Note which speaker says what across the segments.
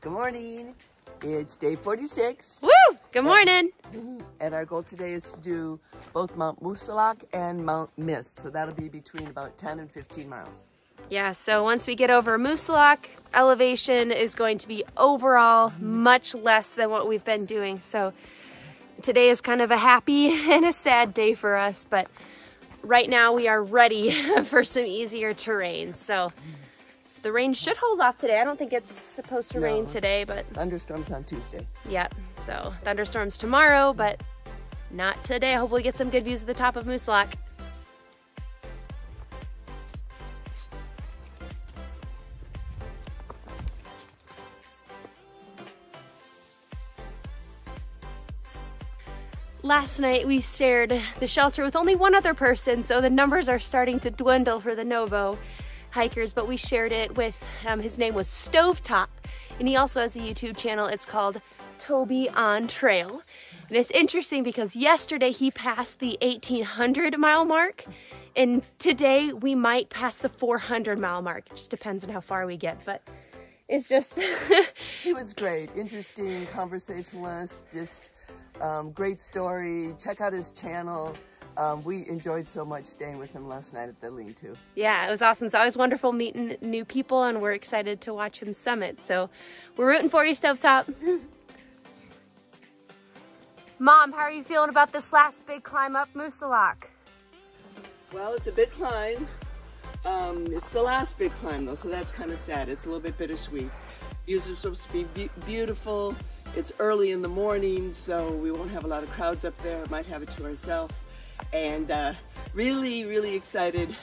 Speaker 1: Good morning. It's day 46.
Speaker 2: Woo! Good morning.
Speaker 1: And our goal today is to do both Mount Moosilauke and Mount Mist. So that'll be between about 10 and 15 miles.
Speaker 2: Yeah, so once we get over Moosilauke, elevation is going to be overall much less than what we've been doing. So today is kind of a happy and a sad day for us, but right now we are ready for some easier terrain. So the rain should hold off today. I don't think it's supposed to rain today, but
Speaker 1: thunderstorms on Tuesday.
Speaker 2: Yep, so thunderstorms tomorrow, but not today. Hopefully get some good views of the top of Moosilauke. Last night we shared the shelter with only one other person, so the numbers are starting to dwindle for the SOBO hikers, but we shared it with, his name was Stovetop, and he also has a YouTube channel. It's called Toby on Trail. And it's interesting because yesterday he passed the 1,800 mile mark, and today we might pass the 400 mile mark. It just depends on how far we get, but it's just...
Speaker 1: He was great, interesting conversationalist, just great story. Check out his channel. We enjoyed so much staying with him last night at the lean-to.
Speaker 2: Yeah, it was awesome. It's always wonderful meeting new people, and we're excited to watch him summit. So we're rooting for you, Stovetop. Mom, how are you feeling about this last big climb up Moosilauke?
Speaker 1: Well, it's a big climb. It's the last big climb though, so that's kind of sad. It's a little bit bittersweet. Views are supposed to be beautiful. It's early in the morning, so we won't have a lot of crowds up there. Might have it to ourselves. And really, really excited.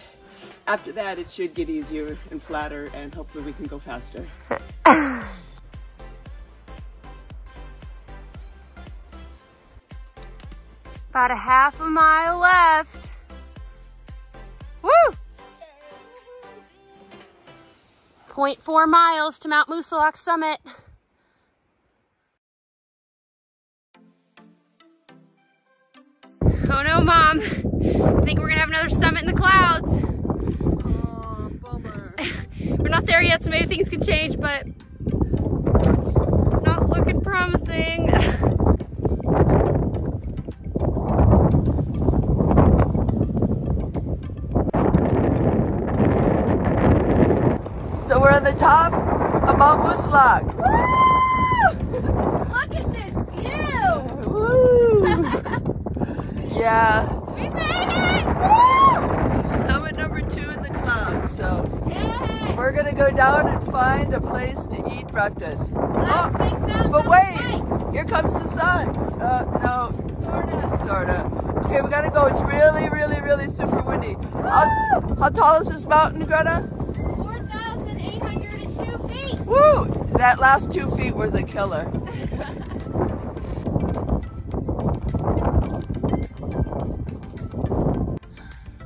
Speaker 1: After that, it should get easier and flatter, and hopefully we can go faster.
Speaker 2: About a half a mile left. Woo! 0.4 miles to Mount Moosilauke summit. Oh no, Mom. I think we're gonna have another summit in the clouds.
Speaker 1: Oh, bummer.
Speaker 2: We're not there yet, so maybe things can change, but not looking promising.
Speaker 1: So we're on the top of Mount Moosilauke.
Speaker 2: Woo! Look at this view!
Speaker 1: Woo! Yeah.
Speaker 2: We made it! Woo!
Speaker 1: Summit number 2 in the clouds. So
Speaker 2: Yay!
Speaker 1: we're gonna go down and find a place to eat breakfast.
Speaker 2: Last big mountain
Speaker 1: But
Speaker 2: of
Speaker 1: wait,
Speaker 2: lights.
Speaker 1: here comes the sun. No,
Speaker 2: Sorta.
Speaker 1: sorta. Okay, we gotta go. It's really, really, really super windy. How tall is this mountain, Greta?
Speaker 2: 4,802 feet.
Speaker 1: Woo! That last 2 feet was a killer.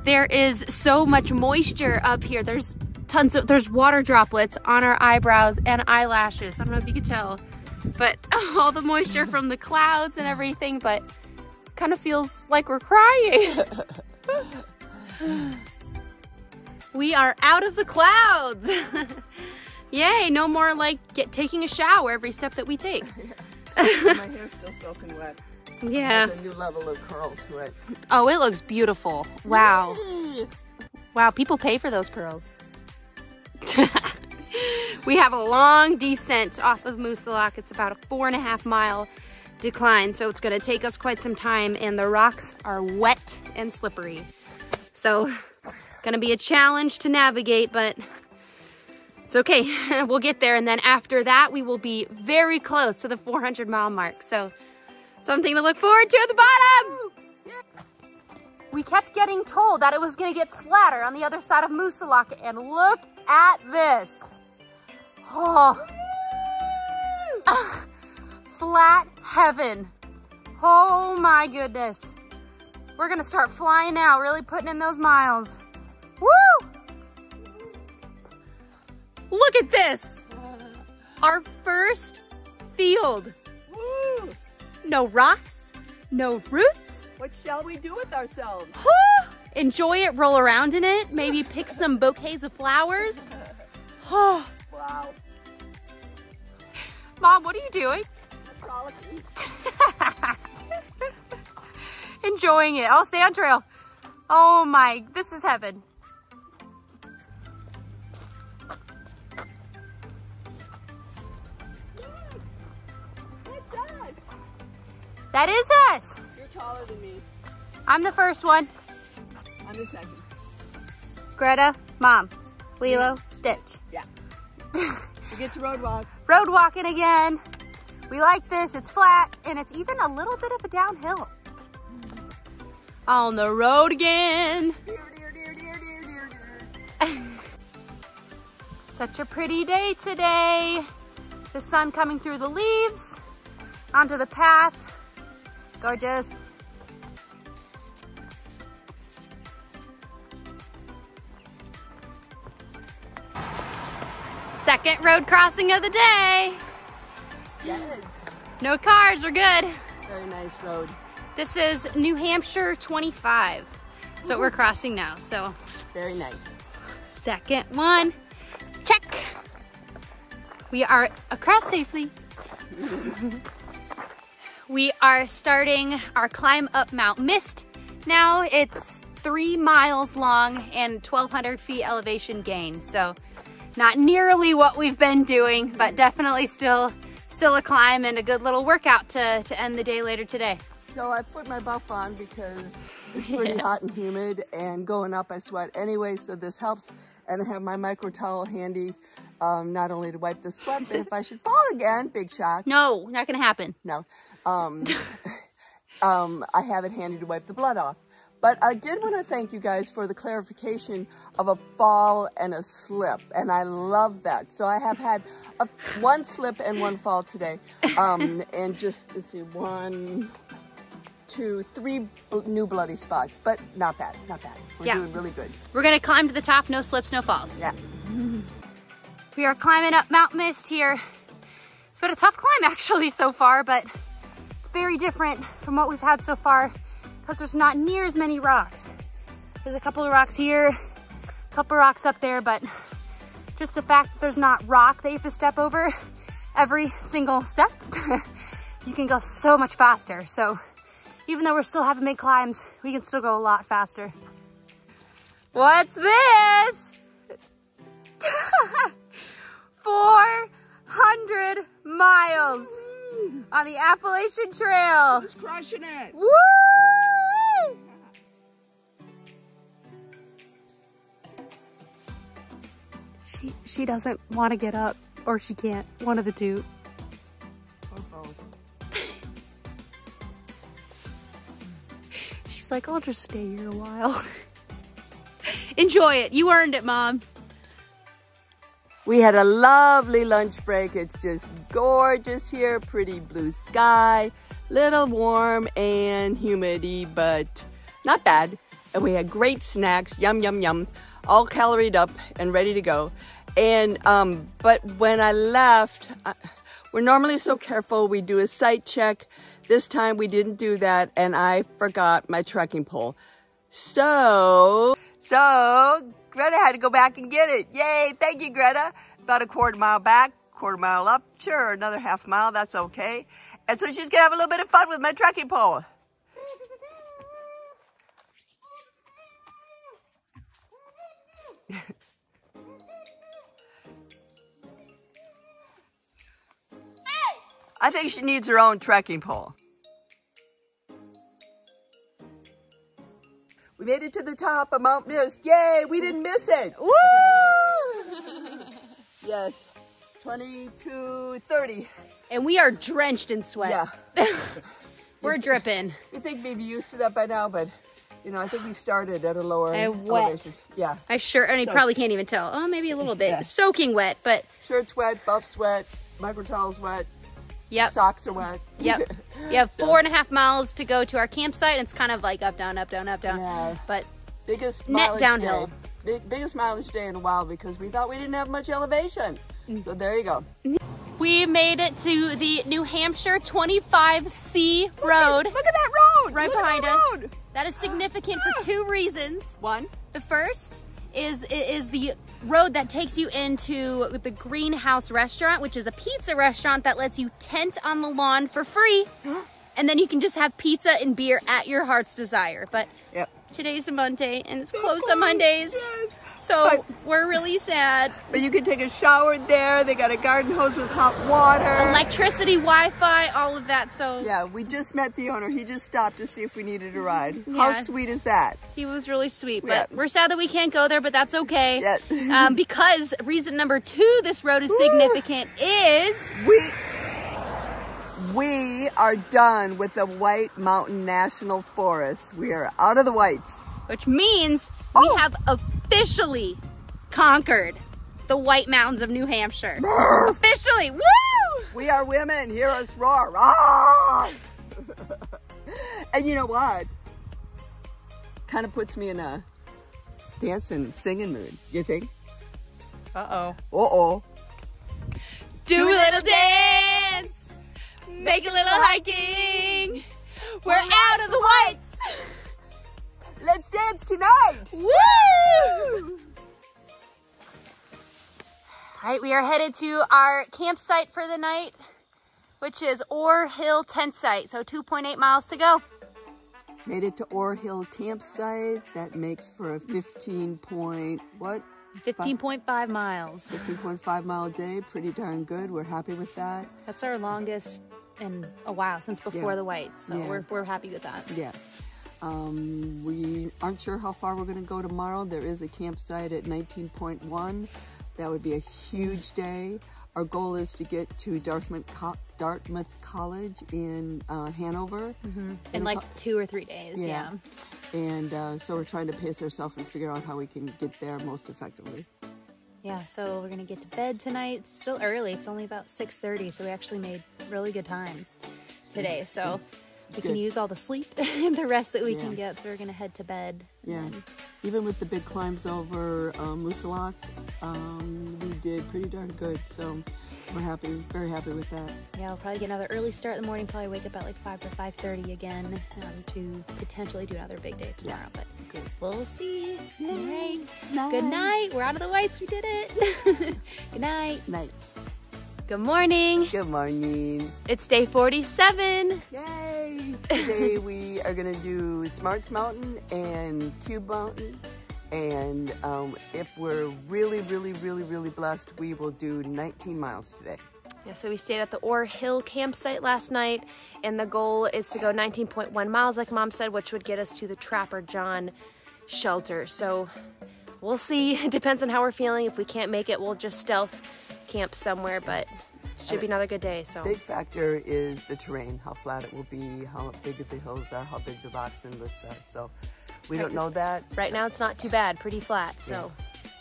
Speaker 2: There is so much moisture up here. There's water droplets on our eyebrows and eyelashes. I don't know if you could tell, but all the moisture from the clouds and everything, but kind of feels like we're crying. We are out of the clouds. Yay, no more like taking a shower every step that we take.
Speaker 1: My hair's still soaking wet.
Speaker 2: Yeah.
Speaker 1: There's a new level of curl to it.
Speaker 2: Oh, it looks beautiful. Wow. Wow, people pay for those curls. We have a long descent off of Moosilauke. It's about a 4.5 mile decline, so it's gonna take us quite some time, and the rocks are wet and slippery. So, gonna be a challenge to navigate, but it's okay. We'll get there, and then after that, we will be very close to the 400 mile mark. So, something to look forward to at the bottom! We kept getting told that it was gonna get flatter on the other side of Moosilauke, and look at this. Oh. Flat heaven. Oh my goodness. We're gonna start flying now, really putting in those miles. Woo! Look at this. Our first field.
Speaker 1: Woo!
Speaker 2: No rocks, no roots.
Speaker 1: What shall we do with ourselves?
Speaker 2: Enjoy it, roll around in it, maybe pick some bouquets of flowers.
Speaker 1: Wow.
Speaker 2: Mom, what are you doing? Enjoying it. Oh, sand trail. Oh my, this is heaven. That is us.
Speaker 1: You're taller than me.
Speaker 2: I'm the first one.
Speaker 1: I'm the second.
Speaker 2: Greta, Mom, Lilo, Stitch.
Speaker 1: Yeah. We get to road walk.
Speaker 2: Road walking again. We like this. It's flat and it's even a little bit of a downhill. On the road again. Such a pretty day today. The sun coming through the leaves onto the path. Gorgeous. Second road crossing of the day.
Speaker 1: Yes.
Speaker 2: No cars, we're good.
Speaker 1: Very nice road.
Speaker 2: This is New Hampshire 25. That's what we're crossing now, so.
Speaker 1: Very nice.
Speaker 2: Second one, check. We are across safely. We are starting our climb up Mount Mist. Now it's 3 miles long and 1,200 feet elevation gain. So not nearly what we've been doing, but definitely still a climb and a good little workout to end the day later today.
Speaker 1: So I put my buff on because it's pretty hot and humid, and going up I sweat anyway, so this helps. And I have my micro towel handy, not only to wipe the sweat, but if I should fall again, big shock.
Speaker 2: No, not gonna happen.
Speaker 1: No. I have it handy to wipe the blood off. But I did want to thank you guys for the clarification of a fall and a slip, and I love that. So I have had one slip and one fall today, and just, let's see, 1, 2, 3 new bloody spots, but not bad, not bad. We're doing really good.
Speaker 2: We're gonna climb to the top, no slips, no falls.
Speaker 1: Yeah.
Speaker 2: We are climbing up Mount Mist here. It's been a tough climb actually so far, but it's very different from what we've had so far because there's not near as many rocks. There's a couple of rocks here, a couple of rocks up there, but just the fact that there's not rock that you have to step over every single step, you can go so much faster. So even though we're still having big climbs, we can still go a lot faster. What's this? 400 miles on the Appalachian Trail.
Speaker 1: Just crushing it.
Speaker 2: Woo! She doesn't want to get up, or she can't. One of the two. She's like, I'll just stay here a while. Enjoy it. You earned it, Mom.
Speaker 1: We had a lovely lunch break. It's just gorgeous here. Pretty blue sky, little warm and humidity, but not bad. And we had great snacks, yum, yum, yum, all caloried up and ready to go. And, but when I left, we're normally so careful. We do a site check. This time we didn't do that, and I forgot my trekking pole. So Greta had to go back and get it. Yay, thank you, Greta. About a quarter mile back, quarter mile up. Sure, another half mile, that's okay. And so she's gonna have a little bit of fun with my trekking pole. I think she needs her own trekking pole. We made it to the top of Mount Mist. Yay, we didn't miss it.
Speaker 2: Woo!
Speaker 1: Yes, 22:30.
Speaker 2: And we are drenched in sweat.
Speaker 1: Yeah.
Speaker 2: We're dripping.
Speaker 1: You think maybe used to that by now, but you know, I think we started at a lower elevation. Yeah.
Speaker 2: And you probably can't even tell. Oh, maybe a little bit. Yeah. Soaking wet, but.
Speaker 1: Shirt's wet, buff's wet, micro towel's wet.
Speaker 2: Yep.
Speaker 1: Socks are wet.
Speaker 2: Yep. You have 4.5 miles to go to our campsite. And it's kind of like up, down, up, down, up, down. Yeah. But
Speaker 1: biggest
Speaker 2: net downhill.
Speaker 1: Biggest mileage day in a while because we thought we didn't have much elevation. So there you go.
Speaker 2: We made it to the New Hampshire 25C road.
Speaker 1: Look at that road.
Speaker 2: Right behind us. That is significant for 2 reasons.
Speaker 1: One.
Speaker 2: The first is the road that takes you into the Greenhouse restaurant, which is a pizza restaurant that lets you tent on the lawn for free. And then you can just have pizza and beer at your heart's desire. But today's a Monday and it's closed on Mondays. Yes. So we're really sad.
Speaker 1: But you can take a shower there. They got a garden hose with hot water.
Speaker 2: Electricity, Wi-Fi, all of that. So
Speaker 1: yeah, we just met the owner. He just stopped to see if we needed a ride.
Speaker 2: Yeah.
Speaker 1: How sweet is that?
Speaker 2: He was really sweet, but we're sad that we can't go there, but that's okay.
Speaker 1: Yeah.
Speaker 2: Because reason number 2 this road is significant is...
Speaker 1: We are done with the White Mountain National Forest. We are out of the Whites.
Speaker 2: Which means we have officially conquered the White Mountains of New Hampshire. Officially, woo!
Speaker 1: We are women, hear us roar. Ah! And you know what? Kind of puts me in a dancing, singing mood, you think?
Speaker 2: Uh-oh.
Speaker 1: Uh-oh.
Speaker 2: Do a little dance, make a little hiking. We're out of the Whites.
Speaker 1: Let's dance tonight!
Speaker 2: Woo! All right, we are headed to our campsite for the night, which is Ore Hill Tent Site. So 2.8 miles to go.
Speaker 1: Made it to Ore Hill Campsite. That makes for a 15.5
Speaker 2: miles.
Speaker 1: 15.5 mile day. Pretty darn good. We're happy with that.
Speaker 2: That's our longest in a while, since before the Whites. So we're happy with that.
Speaker 1: Yeah. We aren't sure how far we're going to go tomorrow. There is a campsite at 19.1. That would be a huge day. Our goal is to get to Dartmouth College in Hanover.
Speaker 2: In like 2 or 3 days, yeah.
Speaker 1: And so we're trying to pace ourselves and figure out how we can get there most effectively.
Speaker 2: Yeah, so we're going to get to bed tonight. It's still early. It's only about 6:30, so we actually made really good time today. So we can use all the sleep and the rest that we can get. So we're going to head to bed.
Speaker 1: Yeah. Even with the big climbs over Moosilauke, we did pretty darn good. So we're happy, very happy with that.
Speaker 2: Yeah, we'll probably get another early start in the morning. Probably wake up at like 5 or 5:30 again to potentially do another big day tomorrow. But we'll see. All right. Good night. We're out of the Whites. We did it. Good night.
Speaker 1: Night.
Speaker 2: Good morning.
Speaker 1: Good morning.
Speaker 2: It's day 47.
Speaker 1: Yay! Today we are going to do Smarts Mountain and Cube Mountain. And if we're really blessed, we will do 19 miles today.
Speaker 2: Yeah, so we stayed at the Ore Hill campsite last night, and the goal is to go 19.1 miles, like Mom said, which would get us to the Trapper John shelter. So we'll see. It depends on how we're feeling. If we can't make it, we'll just stealth camp somewhere, but it should be another good day. So
Speaker 1: big factor is the terrain, how flat it will be, how big the hills are, how big the rocks and roots are. So we don't know that.
Speaker 2: Right now it's not too bad, pretty flat. So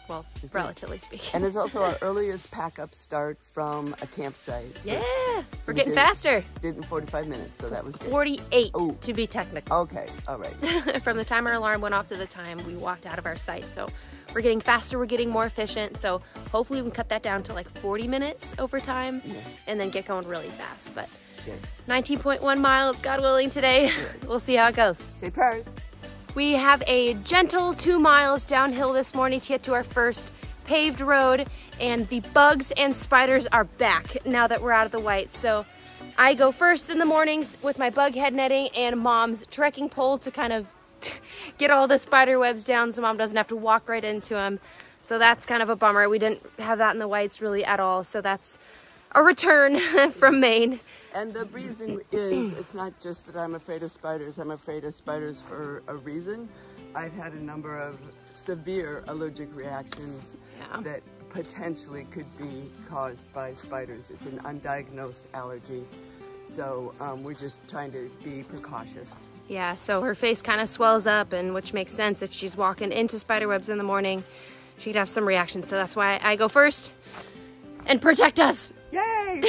Speaker 2: well, relatively speaking.
Speaker 1: And it's also our earliest pack-up start from a campsite.
Speaker 2: Yeah, so we're getting faster.
Speaker 1: Did in 45 minutes, so that was good.
Speaker 2: 48 to be technical.
Speaker 1: Okay, all right.
Speaker 2: From the time our alarm went off to the time we walked out of our site. So we're getting faster, we're getting more efficient. So hopefully we can cut that down to like 40 minutes over time and then get going really fast. But 19.1 miles, God willing, today. We'll see how it goes.
Speaker 1: Say prayers.
Speaker 2: We have a gentle 2 miles downhill this morning to get to our first paved road, and the bugs and spiders are back now that we're out of the Whites. So I go first in the mornings with my bug head netting and Mom's trekking pole to kind of get all the spider webs down so Mom doesn't have to walk right into them. So that's kind of a bummer. We didn't have that in the Whites really at all. So that's a return from Maine.
Speaker 1: And the reason is, it's not just that I'm afraid of spiders. I'm afraid of spiders for a reason. I've had a number of severe allergic reactions that potentially could be caused by spiders. It's an undiagnosed allergy. So we're just trying to be precautious.
Speaker 2: Yeah, so her face kind of swells up, and which makes sense if she's walking into spider webs in the morning. She could have some reactions. So that's why I go first and protect us.
Speaker 1: Yay!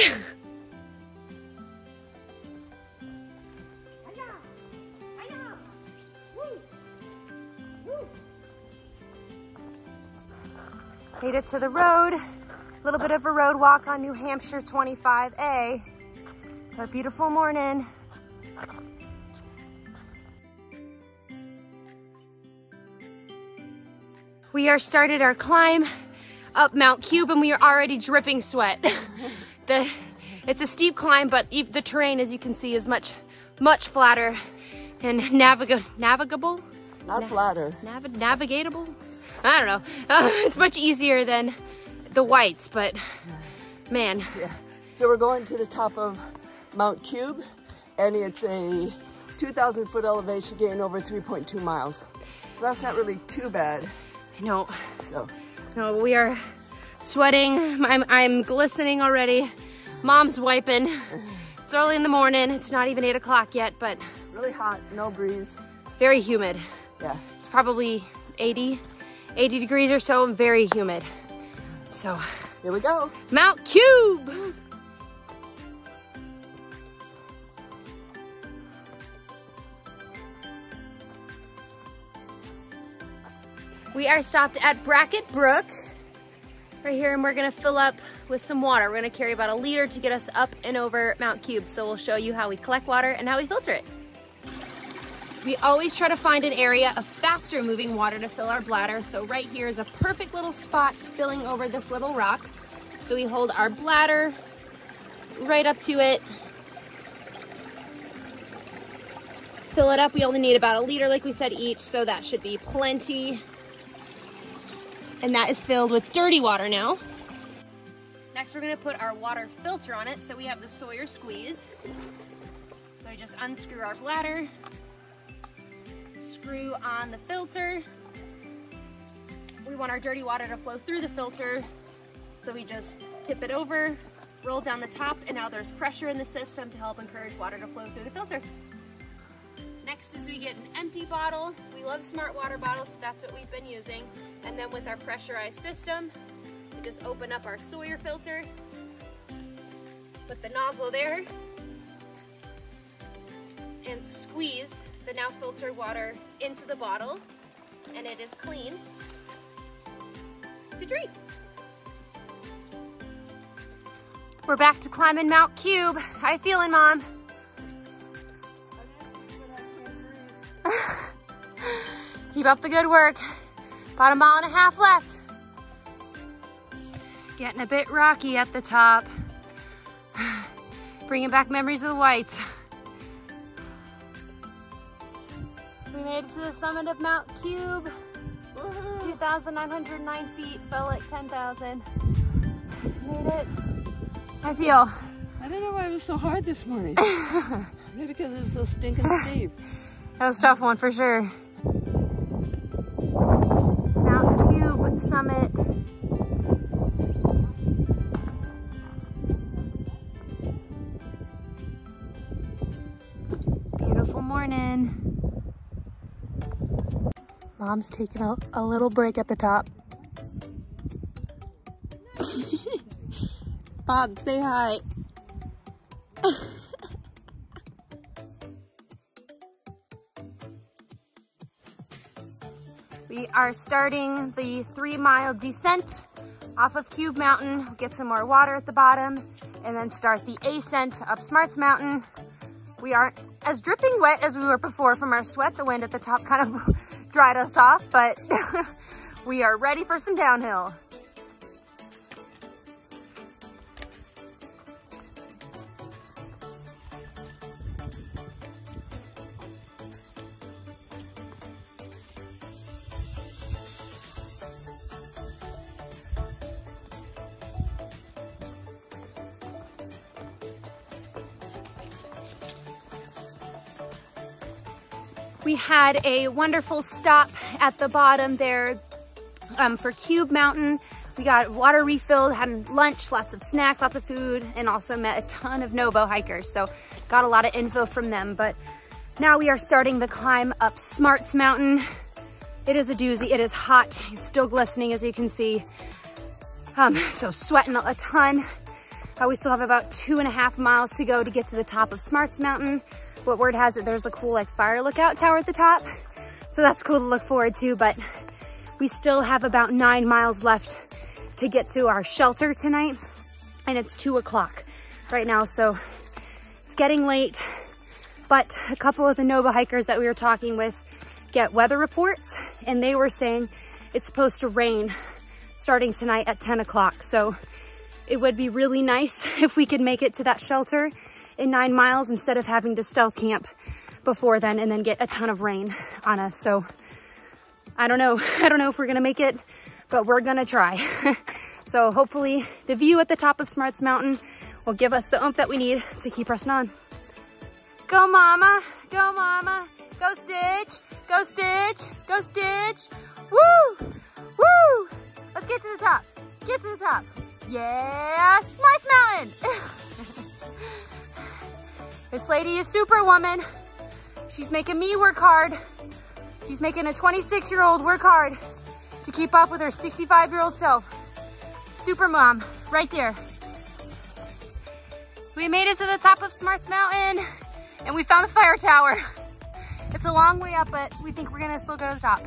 Speaker 2: Made it to the road. A little bit of a road walk on New Hampshire 25A. A beautiful morning. We are started our climb up Mount Cube and we are already dripping sweat. It's a steep climb, but the terrain, as you can see, is much flatter and navigable?
Speaker 1: Not flatter.
Speaker 2: Navigatable? I don't know. It's much easier than the whites, but man.
Speaker 1: Yeah. So we're going to the top of Mount Cube, and it's a 2,000 foot elevation gain over 3.2 miles. So that's not really too bad.
Speaker 2: I know.
Speaker 1: So.
Speaker 2: No, we are sweating. I'm glistening already. Mom's wiping. It's early in the morning. It's not even 8 o'clock yet, but
Speaker 1: really hot, no breeze.
Speaker 2: Very humid.
Speaker 1: Yeah.
Speaker 2: It's probably 80 degrees or so and very humid. So
Speaker 1: here we go.
Speaker 2: Mount Cube. We are stopped at Brackett Brook right here, and we're gonna fill up with some water. We're gonna carry about 1 liter to get us up and over Mount Cube. So we'll show you how we collect water and how we filter it. We always try to find an area of faster moving water to fill our bladder. So right here is a perfect little spot spilling over this little rock. So we hold our bladder right up to it. Fill it up. We only need about 1 liter, like we said, each. So that should be plenty. And that is filled with dirty water now. Next, we're gonna put our water filter on it. So we have the Sawyer squeeze. So I just unscrew our bladder, screw on the filter. We want our dirty water to flow through the filter. So we just tip it over, roll down the top, and now there's pressure in the system to help encourage water to flow through the filter. Next is we get an empty bottle. We love smart water bottles, so that's what we've been using. And then with our pressurized system, we just open up our Sawyer filter, put the nozzle there, and squeeze the now filtered water into the bottle, and it is clean to drink. We're back to climbing Mount Cube. How you feeling, Mom? Keep up the good work. About 1.5 miles left. Getting a bit rocky at the top. Bringing back memories of the whites. We made it to the summit of Mount Cube. 2,909 feet, felt like 10,000. Made it. I feel.
Speaker 1: I don't know why it was so hard this morning. Maybe because it was so stinking steep.
Speaker 2: That was a tough one for sure. Mount Cube summit. Beautiful morning. Mom's taking a little break at the top. Bob, say hi. We are starting the 3-mile descent off of Cube Mountain. We'll get some more water at the bottom and then start the ascent up Smarts Mountain. We aren't as dripping wet as we were before from our sweat. The wind at the top kind of dried us off, but we are ready for some downhill. We had a wonderful stop at the bottom there for Cube Mountain. We got water refilled, had lunch, lots of snacks, lots of food, and also met a ton of SOBO hikers. So got a lot of info from them. But now we are starting the climb up Smarts Mountain. It is a doozy. It is hot. It's still glistening, as you can see. So sweating a ton. We still have about 2.5 miles to go to get to the top of Smarts Mountain. What word has it, there's a cool like fire lookout tower at the top. So that's cool to look forward to, but we still have about 9 miles left to get to our shelter tonight. And it's 2 o'clock right now, so it's getting late. But a couple of the SOBO hikers that we were talking with get weather reports, and they were saying it's supposed to rain starting tonight at 10 o'clock. So it would be really nice if we could make it to that shelter in 9 miles instead of having to stealth camp before then and then get a ton of rain on us. So I don't know if we're gonna make it, but we're gonna try. So hopefully the view at the top of Smarts Mountain will give us the oomph that we need to keep pressing on. Go mama, go mama, go Stitch, go Stitch, go Stitch. Woo, woo. Let's get to the top, get to the top. Yeah, Smarts Mountain. This lady is Superwoman. She's making me work hard. She's making a 26-year-old work hard to keep up with her 65-year-old self. Super mom, right there. We made it to the top of Smarts Mountain and we found the fire tower. It's a long way up, but we think we're gonna still go to the top.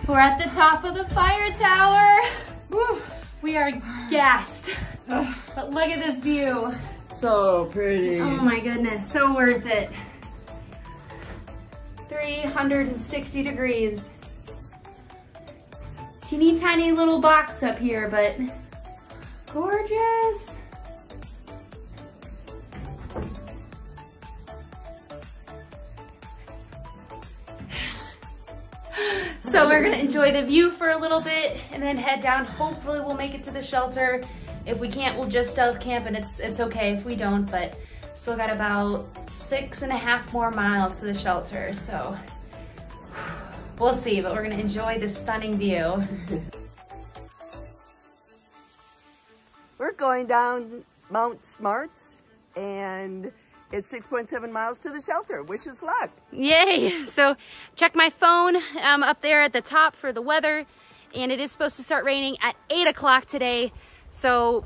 Speaker 2: We're at the top of the fire tower. Woo. We are gassed, but look at this view.
Speaker 1: So pretty.
Speaker 2: Oh my goodness, so worth it. 360 degrees. Teeny tiny little box up here, but gorgeous. So we're gonna enjoy the view for a little bit and then head down. Hopefully we'll make it to the shelter. If we can't, we'll just stealth camp and it's okay if we don't, but still got about 6.5 more miles to the shelter. So we'll see, but we're gonna enjoy this stunning view.
Speaker 1: We're going down Mount Smarts and it's 6.7 miles to the shelter. Wish us luck.
Speaker 2: Yay! So check my phone up there at the top for the weather, and it is supposed to start raining at 8 o'clock today. So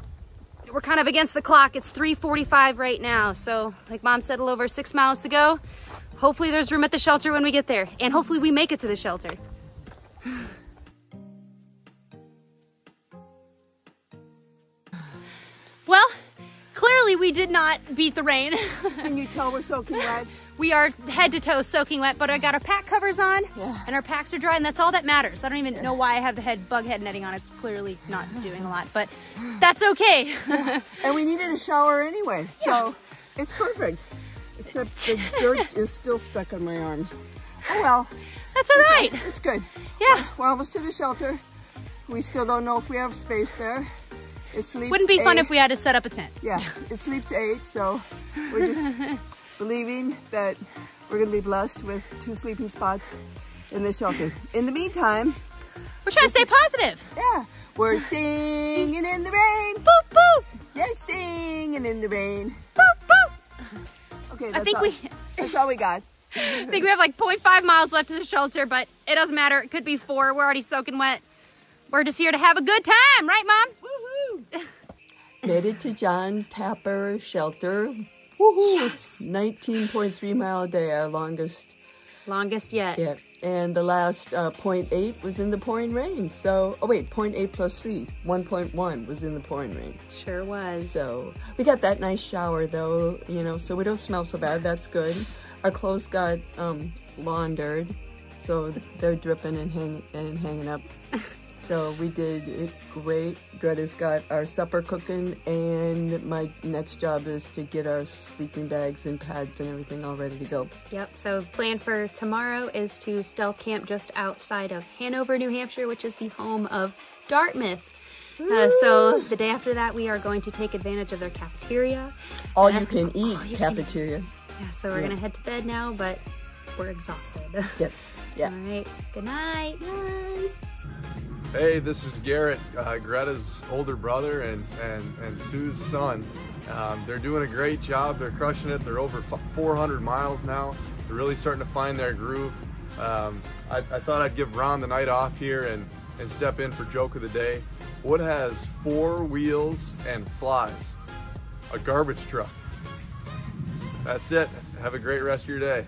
Speaker 2: we're kind of against the clock. It's 3:45 right now. So like Mom said, a little over 6 miles to go. Hopefully there's room at the shelter when we get there, and hopefully we make it to the shelter. Well, clearly we did not beat the rain.
Speaker 1: Can you tell we're soaking wet?
Speaker 2: We are head to toe soaking wet, but I got our pack covers on,
Speaker 1: yeah,
Speaker 2: and our packs are dry, and that's all that matters. I don't even know why I have the bug head netting on. It's clearly not doing a lot, but that's okay.
Speaker 1: And we needed a shower anyway, so it's perfect. Except the dirt is still stuck on my arms. Oh well.
Speaker 2: That's all right.
Speaker 1: It's good.
Speaker 2: Yeah.
Speaker 1: We're almost to the shelter. We still don't know if we have space there. It sleeps
Speaker 2: Wouldn't be
Speaker 1: 8.
Speaker 2: fun if we had to set up a tent.
Speaker 1: Yeah, it sleeps 8, so we're just believing that we're gonna be blessed with 2 sleeping spots in the shelter. In the meantime,
Speaker 2: we're trying to stay positive.
Speaker 1: Yeah, we're singing in the rain.
Speaker 2: Boop, boop.
Speaker 1: Yes, singing in the rain.
Speaker 2: Boop, boop.
Speaker 1: Okay,
Speaker 2: that's
Speaker 1: all we got.
Speaker 2: I think we have like 0.5 miles left to the shelter, but it doesn't matter. It could be 4. We're already soaking wet. We're just here to have a good time, right, Mom?
Speaker 1: Woohoo! Made it to John Tapper Shelter. Woohoo!
Speaker 2: Yes.
Speaker 1: 19.3 mile a day, our longest.
Speaker 2: Longest yet.
Speaker 1: Yeah, and the last 0.8 was in the pouring rain. So, oh wait, 0.8 plus 3, 1.1 was in the pouring rain.
Speaker 2: Sure was.
Speaker 1: So, we got that nice shower though, you know, so we don't smell so bad, that's good. Our clothes got laundered, so they're dripping and hanging up. So we did it great. Greta's got our supper cooking, and my next job is to get our sleeping bags and pads and everything all ready to go.
Speaker 2: Yep, so plan for tomorrow is to stealth camp just outside of Hanover, New Hampshire, which is the home of Dartmouth. So the day after that, we are going to take advantage of their cafeteria.
Speaker 1: All you can eat cafeteria.
Speaker 2: Yeah, so we're gonna head to bed now, but we're exhausted.
Speaker 1: Yes, yeah.
Speaker 2: All right, good night.
Speaker 1: Bye.
Speaker 3: Hey, this is Garrett, Greta's older brother and Sue's son. They're doing a great job. They're crushing it. They're over 400 miles now. They're really starting to find their groove. I thought I'd give Ron the night off here and step in for joke of the day. What has 4 wheels and flies? A garbage truck. That's it. Have a great rest of your day.